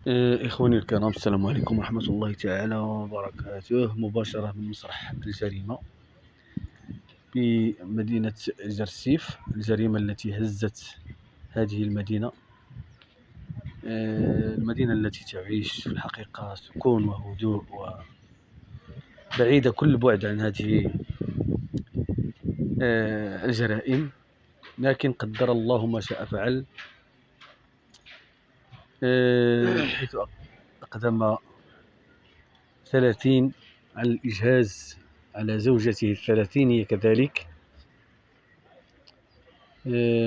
إخواني الكرام، السلام عليكم ورحمة الله تعالى وبركاته. مباشرة من مسرح الجريمة بمدينة جرسيف، الجريمة التي هزت هذه المدينة، المدينة التي تعيش في الحقيقة سكون وهدوء وبعيدة كل بعد عن هذه الجرائم، لكن قدر الله ما شاء فعل. حيث أقدم 30 على الإجهاز على زوجته الثلاثينية كذلك،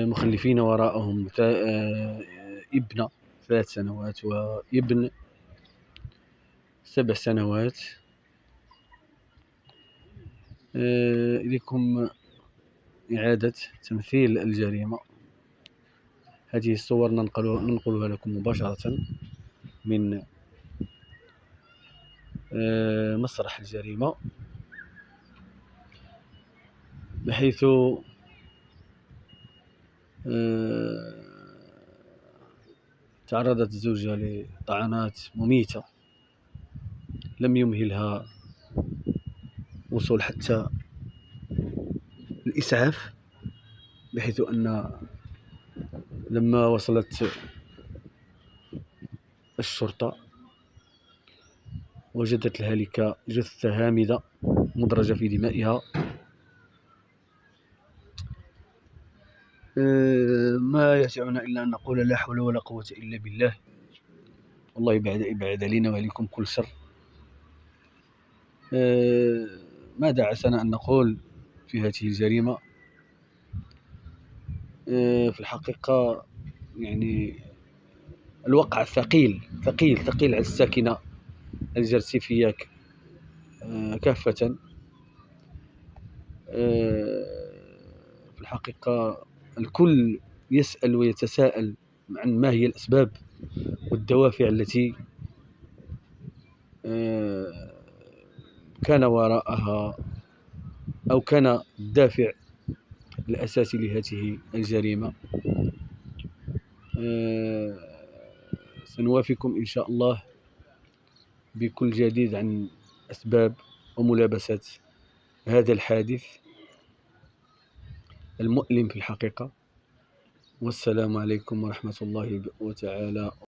مخلفين وراءهم ابن 3 سنوات وابن 7 سنوات. إليكم إعادة تمثيل الجريمة. هذه الصور ننقلها لكم مباشرة من مسرح الجريمة، بحيث تعرضت الزوجة لطعنات مميتة لم يمهلها وصول حتى الإسعاف، بحيث أن لما وصلت الشرطة وجدت الهالكة جثة هامدة مدرجة في دمائها. ما يسعنا إلا أن نقول لا حول ولا قوة إلا بالله. والله بعد علينا وعليكم كل شر. ماذا عسانا أن نقول في هذه الجريمة؟ في الحقيقة يعني الوقع ثقيل ثقيل ثقيل على الساكنة الجرسيفية كافة. في الحقيقة الكل يسأل ويتساءل عن ما هي الأسباب والدوافع التي كان وراءها، أو كان الدافع الأساسي لهذه الجريمة. سنوافيكم إن شاء الله بكل جديد عن أسباب وملابسات هذا الحادث المؤلم في الحقيقة. والسلام عليكم ورحمة الله تعالى.